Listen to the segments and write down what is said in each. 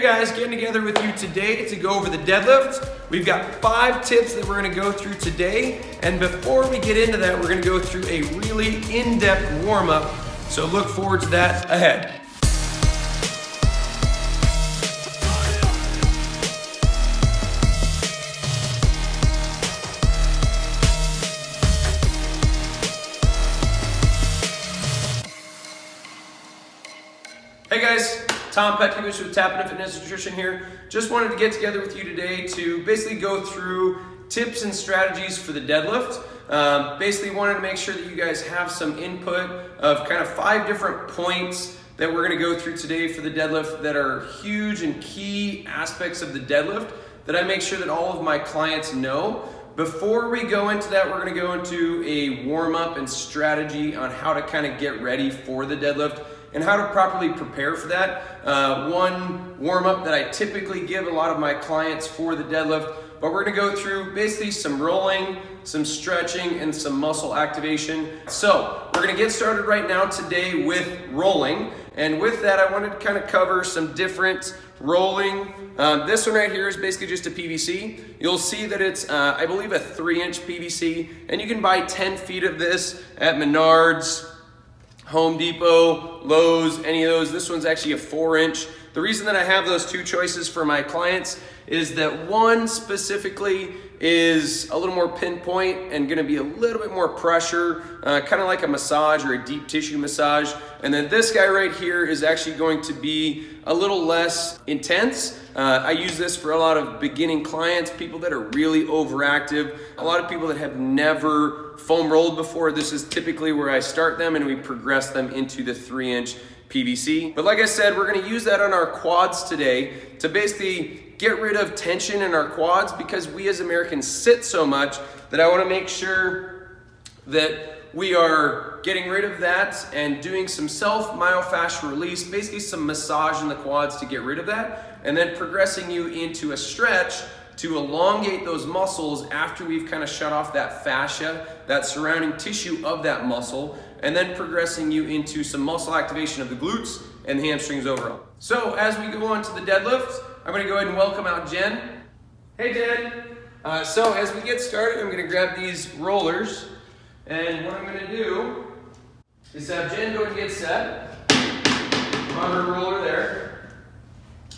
guys, getting together with you today to go over the deadlift. We've got 5 tips that we're gonna go through today. And before we get into that, we're gonna go through a really in-depth warm-up. So look forward to that ahead. Hey guys, Tom Petkiewicz with Tapping Fitness Nutrition here. Just wanted to get together with you today to basically go through tips and strategies for the deadlift. Basically wanted to make sure that you guys have some input of kind of 5 different points that we're gonna go through today for the deadlift that are huge and key aspects of the deadlift that I make sure that all of my clients know. Before we go into that, we're gonna go into a warm-up and strategy on how to kind of get ready for the deadlift and how to properly prepare for that. One warm-up that I typically give a lot of my clients for the deadlift, but we're gonna go through basically some rolling, some stretching, and some muscle activation. So we're gonna get started right now today with rolling. And with that, I wanted to kind of cover some different rolling. This one right here is basically just a PVC. You'll see that it's, I believe, a 3-inch PVC, and you can buy 10 feet of this at Menards, Home Depot, Lowe's, any of those. This one's actually a 4-inch. The reason that I have those 2 choices for my clients is that one specifically is a little more pinpoint and gonna be a little bit more pressure, kind of like a massage or a deep tissue massage. And then this guy right here is actually going to be a little less intense. I use this for a lot of beginning clients, people that are really overactive, a lot of people that have never foam rolled before. This is typically where I start them and we progress them into the 3-inch PVC. But like I said, we're gonna use that on our quads today to basically get rid of tension in our quads, because we as Americans sit so much that I wanna make sure that we are getting rid of that and doing some self-myofascial release, basically some massage in the quads to get rid of that, and then progressing you into a stretch to elongate those muscles after we've kind of shut off that fascia, that surrounding tissue of that muscle, and then progressing you into some muscle activation of the glutes and the hamstrings overall. So as we go on to the deadlift, I'm gonna go ahead and welcome out Jen. Hey Jen. So as we get started, I'm gonna grab these rollers, and what I'm gonna do is have Jen go and get set on her roller there.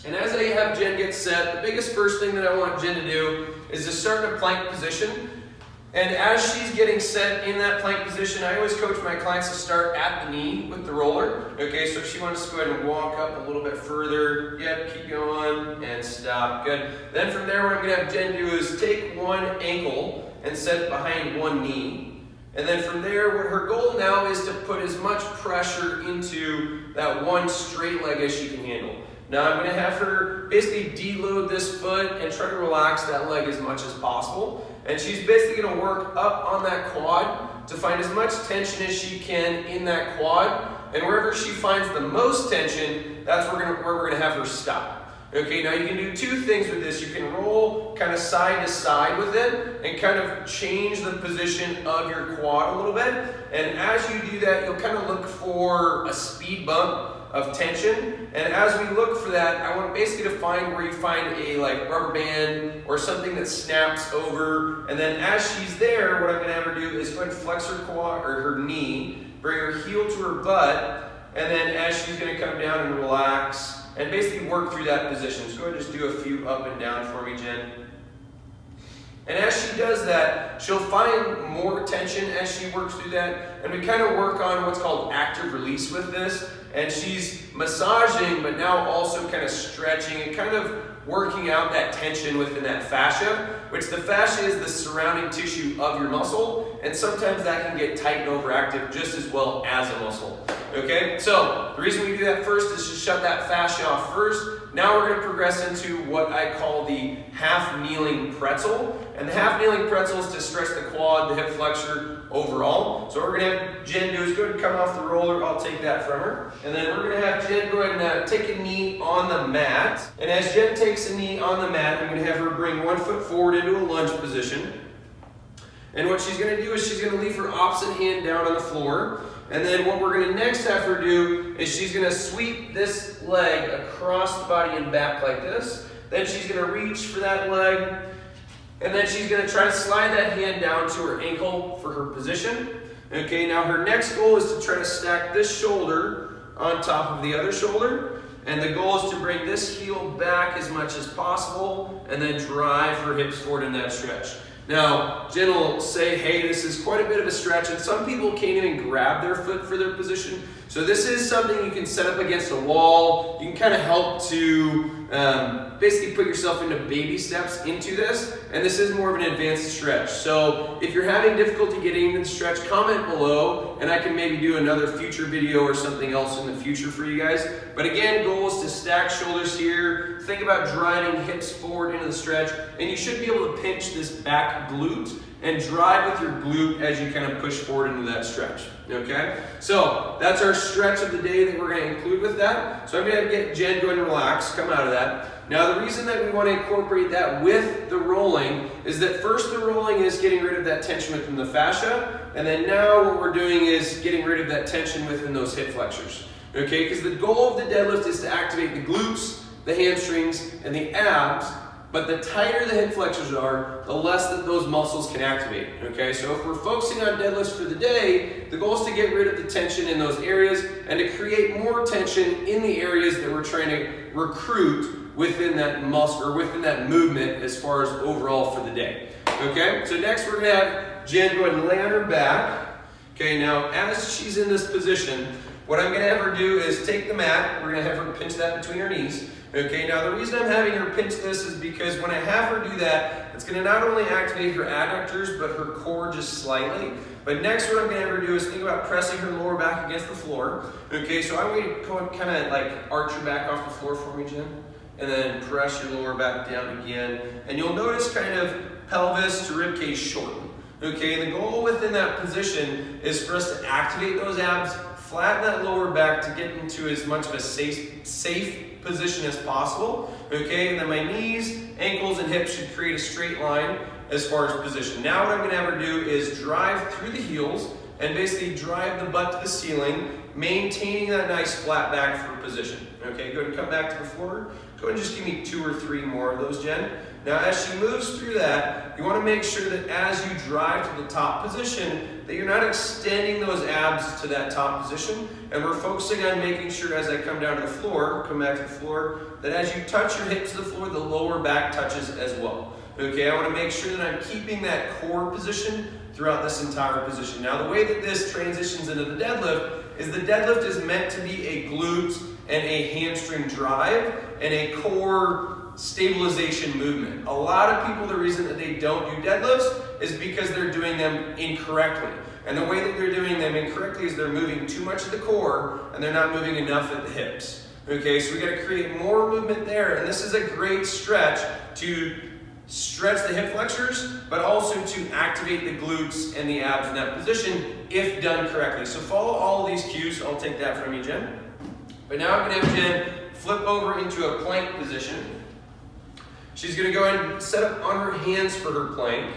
And as I have Jen get set, the biggest first thing that I want Jen to do is to start in a plank position. And as she's getting set in that plank position, I always coach my clients to start at the knee with the roller. Okay, so if she wants to go ahead and walk up a little bit further, yep, keep going and stop, good. Then from there, what I'm gonna have Jen do is take one ankle and set it behind one knee. And then from there, what her goal now is to put as much pressure into that one straight leg as she can handle. Now I'm gonna have her basically deload this foot and try to relax that leg as much as possible. And she's basically gonna work up on that quad to find as much tension as she can in that quad. And wherever she finds the most tension, that's where we're gonna have her stop. Okay, now you can do 2 things with this. You can roll kind of side to side with it and kind of change the position of your quad a little bit. And as you do that, you'll kind of look for a speed bump of tension. And as we look for that, I want basically to find where you find a like rubber band or something that snaps over. And then as she's there, what I'm gonna have her do is go ahead and flex her quad or her knee, bring her heel to her butt, and then as she's gonna come down and relax and basically work through that position. So go ahead and just do a few up and down for me, Jen. And as she does that, she'll find more tension as she works through that. And we kind of work on what's called active release with this. And she's massaging, but now also kind of stretching and kind of working out that tension within that fascia, which the fascia is the surrounding tissue of your muscle. And sometimes that can get tight and overactive just as well as a muscle. Okay, so the reason we do that first is to shut that fascia off first. Now we're going to progress into what I call the half kneeling pretzel. And the half kneeling pretzel is to stretch the quad, the hip flexor overall. So what we're going to have Jen do is go ahead and come off the roller. I'll take that from her. And then we're going to have Jen go ahead and take a knee on the mat. And as Jen takes a knee on the mat, I'm going to have her bring one foot forward into a lunge position. And what she's going to do is she's going to leave her opposite hand down on the floor. And then what we're gonna next have her do is she's gonna sweep this leg across the body and back like this. Then she's gonna reach for that leg, and then she's gonna try to slide that hand down to her ankle for her position. Okay, now her next goal is to try to stack this shoulder on top of the other shoulder. And the goal is to bring this heel back as much as possible and then drive her hips forward in that stretch. Now, Jen will say, hey, this is quite a bit of a stretch, and some people can't even grab their foot for their position. So this is something you can set up against a wall. You can kind of help to basically put yourself into baby steps into this, and this is more of an advanced stretch. So if you're having difficulty getting into the stretch, comment below, and I can maybe do another future video or something else in the future for you guys. But again, goal is to stack shoulders here. Think about driving hips forward into the stretch, and you should be able to pinch this back glute and drive with your glute as you kind of push forward into that stretch, okay? So that's our stretch of the day that we're gonna include with that. So I'm gonna get Jen go and relax, come out of that. Now the reason that we wanna incorporate that with the rolling is that first the rolling is getting rid of that tension within the fascia, and then now what we're doing is getting rid of that tension within those hip flexors, okay? Because the goal of the deadlift is to activate the glutes, the hamstrings, and the abs. But the tighter the hip flexors are, the less that those muscles can activate, okay? So if we're focusing on deadlifts for the day, the goal is to get rid of the tension in those areas and to create more tension in the areas that we're trying to recruit within that muscle or within that movement as far as overall for the day, okay? So next we're gonna have Jen go ahead and lay on her back. Okay, now as she's in this position, what I'm gonna have her do is take the mat, we're gonna have her pinch that between her knees. Okay, now the reason I'm having her pinch this is because when I have her do that, it's gonna not only activate her adductors, but her core just slightly. But next what I'm gonna have her do is think about pressing her lower back against the floor. Okay, so I'm gonna go and kind of like arch your back off the floor for me, Jen. And then press your lower back down again. And you'll notice kind of pelvis to ribcage shorten. Okay, and the goal within that position is for us to activate those abs, flatten that lower back to get into as much of a safe position as possible, okay? And then my knees, ankles, and hips should create a straight line as far as position. Now what I'm gonna have her do is drive through the heels and basically drive the butt to the ceiling, maintaining that nice flat back for position, okay? Go ahead and come back to the floor. Go ahead and just give me 2 or 3 more of those, Jen. Now as she moves through that, you wanna make sure that as you drive to the top position, that you're not extending those abs to that top position, and we're focusing on making sure as I come down to the floor, come back to the floor, that as you touch your hips to the floor, the lower back touches as well. Okay, I wanna make sure that I'm keeping that core position throughout this entire position. Now the way that this transitions into the deadlift is meant to be a glute and a hamstring drive and a core stabilization movement. A lot of people, the reason that they don't do deadlifts is because they're doing them incorrectly. And the way that they're doing them incorrectly is they're moving too much of the core and they're not moving enough at the hips. Okay, so we gotta create more movement there, and this is a great stretch to stretch the hip flexors, but also to activate the glutes and the abs in that position if done correctly. So follow all of these cues. I'll take that from you, Jen. But now I'm gonna have Jen flip over into a plank position. She's gonna go ahead and set up on her hands for her plank.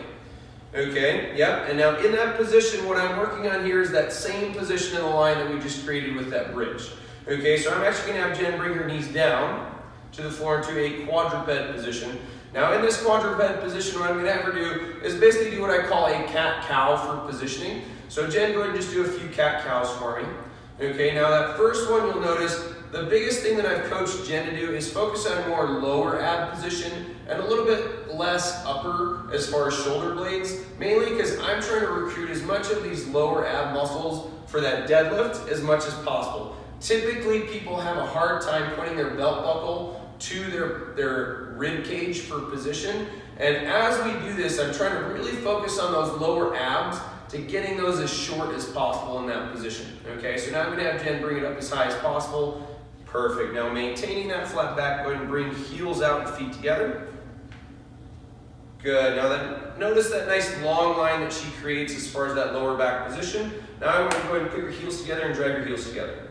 Okay, yep, and now in that position, what I'm working on here is that same position in the line that we just created with that bridge. Okay, so I'm actually gonna have Jen bring her knees down to the floor into a quadruped position. Now in this quadruped position, what I'm gonna have her do is basically do what I call a cat-cow for positioning. So Jen, go ahead and just do a few cat-cows for me. Okay, now that first one, you'll notice the biggest thing that I've coached Jen to do is focus on more lower ab position and a little bit less upper as far as shoulder blades, mainly because I'm trying to recruit as much of these lower ab muscles for that deadlift as much as possible. Typically, people have a hard time putting their belt buckle to their rib cage for position, and as we do this, I'm trying to really focus on those lower abs to getting those as short as possible in that position. Okay, so now I'm gonna have Jen bring it up as high as possible. Perfect. Now maintaining that flat back, go ahead and bring heels out and feet together. Good. Now then, notice that nice long line that she creates as far as that lower back position. Now I want to go ahead and put your heels together and drive your heels together.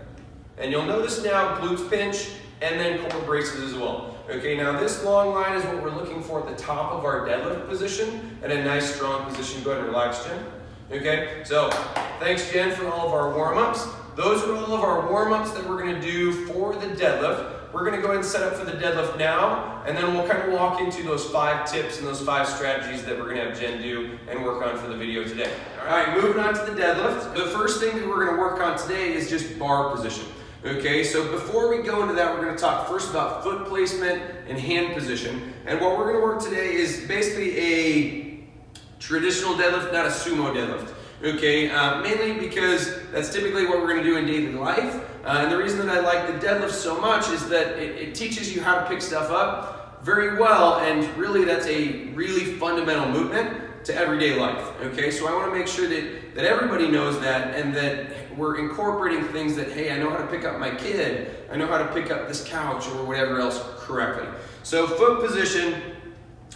And you'll notice now glutes pinch and then core braces as well. Okay, now this long line is what we're looking for at the top of our deadlift position and a nice strong position. Go ahead and relax, Jen. Okay, so thanks Jen for all of our warm-ups. Those are all of our warm-ups that we're gonna do for the deadlift. We're gonna go ahead and set up for the deadlift now, and then we'll kind of walk into those 5 tips and those 5 strategies that we're gonna have Jen do and work on for the video today. All right, moving on to the deadlift. The first thing that we're gonna work on today is just bar position. Okay, so before we go into that, we're going to talk first about foot placement and hand position. And what we're going to work today is basically a traditional deadlift, not a sumo deadlift. Okay, mainly because that's typically what we're going to do in daily life. And the reason that I like the deadlift so much is that it teaches you how to pick stuff up very well, and really that's a really fundamental movement to everyday life. Okay, so I want to make sure that everybody knows that, and that we're incorporating things that, hey, I know how to pick up my kid, I know how to pick up this couch or whatever else correctly. So foot position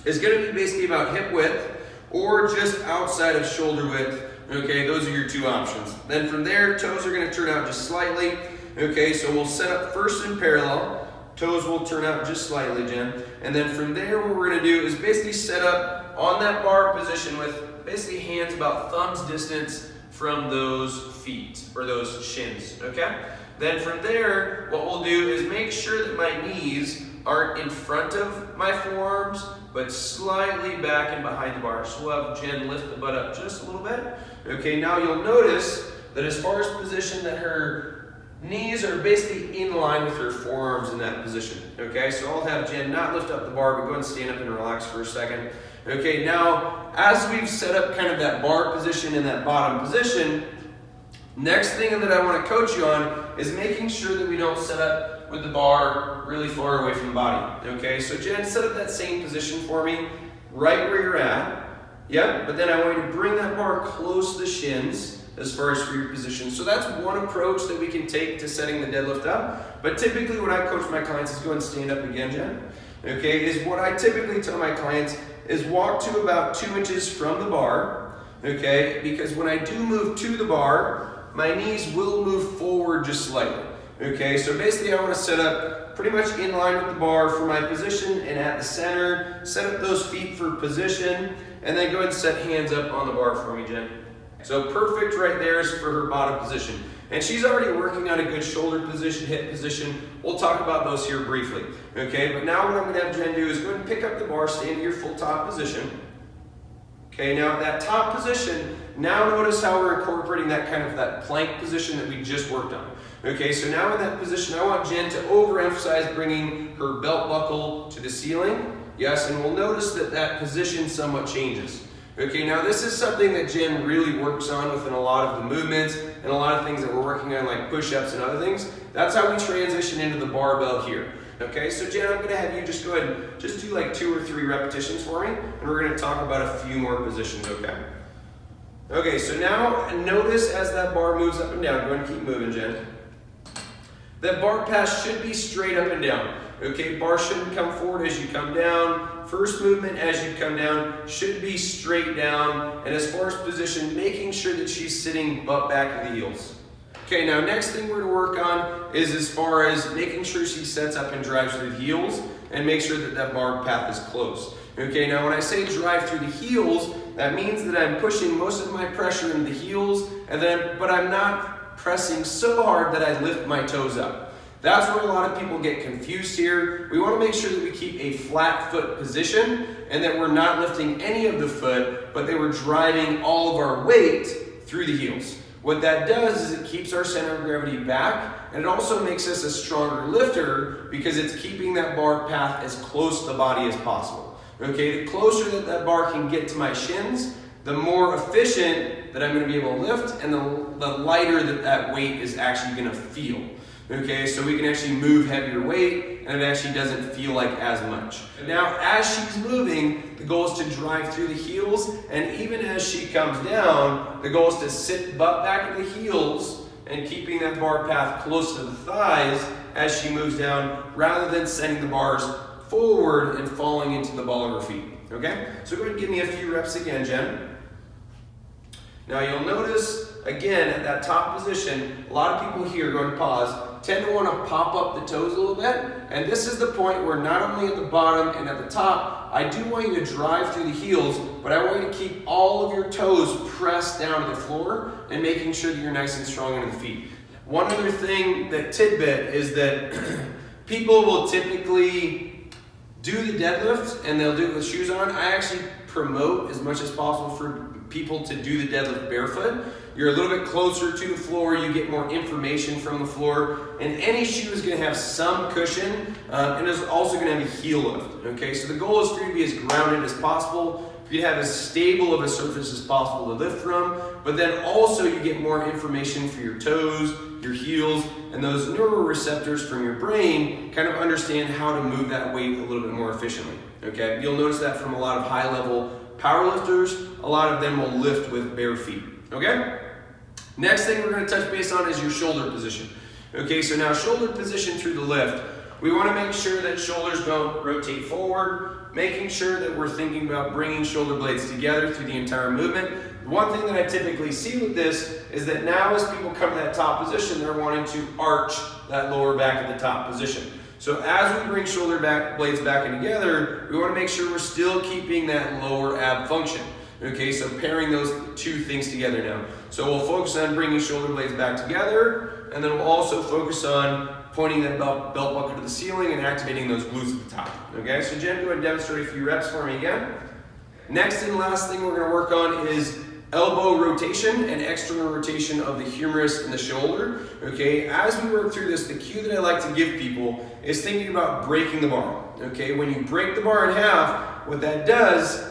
is going to be basically about hip width or just outside of shoulder width. Okay, those are your 2 options. Then from there, toes are going to turn out just slightly. Okay, so we'll set up first in parallel. Toes will turn out just slightly, Jen. And then from there, what we're going to do is basically set up on that bar position with basically hands about thumb's distance from those feet or those shins, okay? Then from there, what we'll do is make sure that my knees aren't in front of my forearms, but slightly back and behind the bar. So we'll have Jen lift the butt up just a little bit. Okay, now you'll notice that as far as position, that her knees are basically in line with her forearms in that position. Okay, so I'll have Jen not lift up the bar, but go ahead and stand up and relax for a second. Okay, now as we've set up kind of that bar position and that bottom position, next thing that I want to coach you on is making sure that we don't set up with the bar really far away from the body. Okay, so Jen, set up that same position for me, right where you're at. Yep, but then I want you to bring that bar close to the shins as far as for your position. So that's one approach that we can take to setting the deadlift up. But typically what I coach my clients is go and stand up again, Jen. Okay, is what I typically tell my clients is walk to about 2 inches from the bar. Okay, because when I do move to the bar, my knees will move forward just slightly. Okay, so basically I want to set up pretty much in line with the bar for my position and at the center, set up those feet for position, and then go ahead and set hands up on the bar for me, Jen. So perfect right there is for her bottom position. And she's already working on a good shoulder position, hip position. We'll talk about those here briefly. Okay, but now what I'm going to have Jen do is go ahead and pick up the bar, stand to your full top position. Okay, now that top position, now notice how we're incorporating that kind of that plank position that we just worked on. Okay, so now in that position, I want Jen to overemphasize bringing her belt buckle to the ceiling. Yes, and we'll notice that that position somewhat changes. Okay, now this is something that Jen really works on within a lot of the movements and a lot of things that we're working on, like push-ups and other things. That's how we transition into the barbell here. Okay, so Jen, I'm going to have you just go ahead and just do like 2 or 3 repetitions for me, and we're going to talk about a few more positions, okay? Okay, so now notice as that bar moves up and down. Go ahead and keep moving, Jen. That bar pass should be straight up and down. Okay, bar shouldn't come forward as you come down. First movement as you come down should be straight down. And as far as position, making sure that she's sitting butt back to the heels. Okay, now next thing we're going to work on is as far as making sure she sets up and drives through the heels and make sure that that bar path is closed. Okay, now when I say drive through the heels, that means that I'm pushing most of my pressure into the heels, but I'm not pressing so hard that I lift my toes up. That's where a lot of people get confused here. We want to make sure that we keep a flat foot position and that we're not lifting any of the foot, but that we're driving all of our weight through the heels. What that does is it keeps our center of gravity back, and it also makes us a stronger lifter because it's keeping that bar path as close to the body as possible. Okay, the closer that that bar can get to my shins, the more efficient that I'm going to be able to lift, and the lighter that that weight is actually going to feel. Okay, so we can actually move heavier weight, and it actually doesn't feel like as much. Now, as she's moving, the goal is to drive through the heels, and even as she comes down, the goal is to sit butt back to the heels and keeping that bar path close to the thighs as she moves down, rather than sending the bars forward and falling into the ball of her feet. Okay, so go ahead and give me a few reps again, Jen. Now you'll notice, again, at that top position, a lot of people here, go ahead and pause, tend to want to pop up the toes a little bit. And this is the point where not only at the bottom and at the top, I do want you to drive through the heels, but I want you to keep all of your toes pressed down to the floor and making sure that you're nice and strong into the feet. One other thing, that tidbit, is that people will typically do the deadlift and they'll do it with shoes on. I actually promote as much as possible for people to do the deadlift barefoot. You're a little bit closer to the floor, you get more information from the floor, and any shoe is going to have some cushion, and it's also going to have a heel lift. Okay, so the goal is for you to be as grounded as possible, for you to have as stable of a surface as possible to lift from, but then also you get more information for your toes, your heels, and those neuroreceptors from your brain kind of understand how to move that weight a little bit more efficiently. Okay, you'll notice that from a lot of high-level powerlifters, a lot of them will lift with bare feet. Okay? Next thing we're going to touch base on is your shoulder position. Okay, so now shoulder position through the lift. We want to make sure that shoulders don't rotate forward, making sure that we're thinking about bringing shoulder blades together through the entire movement. One thing that I typically see with this is that now as people come to that top position, they're wanting to arch that lower back at the top position. So as we bring shoulder blades back in together, we want to make sure we're still keeping that lower ab function. Okay, so pairing those two things together now. So we'll focus on bringing shoulder blades back together, and then we'll also focus on pointing that belt buckle to the ceiling and activating those glutes at the top. Okay, so Jen, go ahead and demonstrate a few reps for me again. Next and last thing we're going to work on is elbow rotation and external rotation of the humerus and the shoulder. Okay, as we work through this, the cue that I like to give people is thinking about breaking the bar. Okay, when you break the bar in half, what that does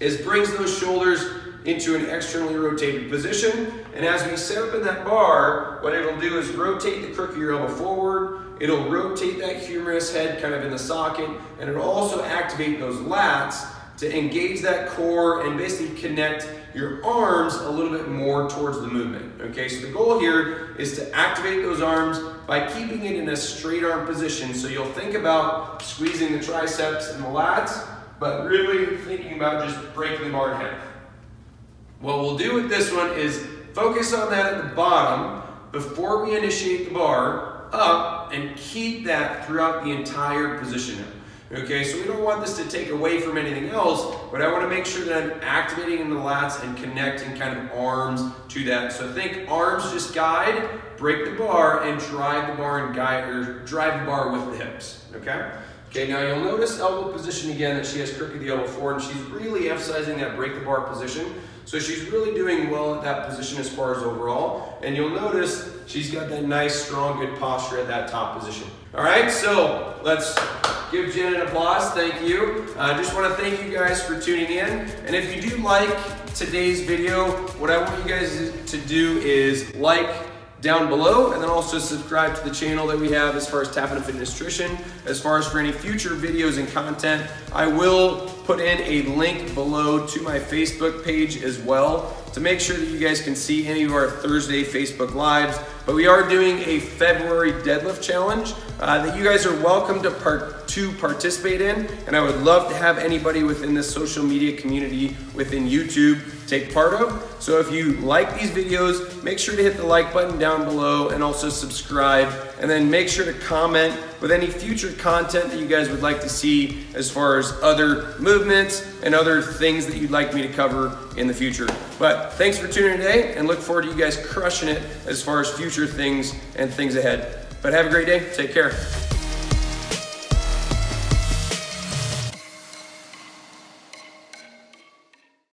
is brings those shoulders into an externally rotated position, and as we set up in that bar, what it'll do is rotate the crook of your elbow forward, it'll rotate that humerus head kind of in the socket, and it'll also activate those lats to engage that core and basically connect your arms a little bit more towards the movement. Okay, so the goal here is to activate those arms by keeping it in a straight arm position. So you'll think about squeezing the triceps and the lats, but really thinking about just breaking the bar in half. What we'll do with this one is focus on that at the bottom before we initiate the bar up, and keep that throughout the entire position now. Okay, so we don't want this to take away from anything else, but I want to make sure that I'm activating in the lats and connecting kind of arms to that. So think arms just guide, break the bar, and drive the bar and guide, or drive the bar with the hips. Okay? Okay, now you'll notice elbow position again, that she has crooked the elbow forward, and she's really emphasizing that break the bar position. So she's really doing well at that position as far as overall. And you'll notice she's got that nice, strong, good posture at that top position. All right, so let's give Jen an applause. Thank you. I just want to thank you guys for tuning in. And if you do like today's video, what I want you guys to do is like down below, and then also subscribe to the channel that we have as far as Tapping Into Fitness Nutrition. As far as for any future videos and content, I will put in a link below to my Facebook page as well, to make sure that you guys can see any of our Thursday Facebook Lives. But we are doing a February deadlift challenge that you guys are welcome to participate in, and I would love to have anybody within this social media community within YouTube take part of. So if you like these videos, make sure to hit the like button down below and also subscribe, and then make sure to comment with any future content that you guys would like to see as far as other movements and other things that you'd like me to cover in the future. But thanks for tuning in today, and look forward to you guys crushing it as far as future things and things ahead. But have a great day. Take care.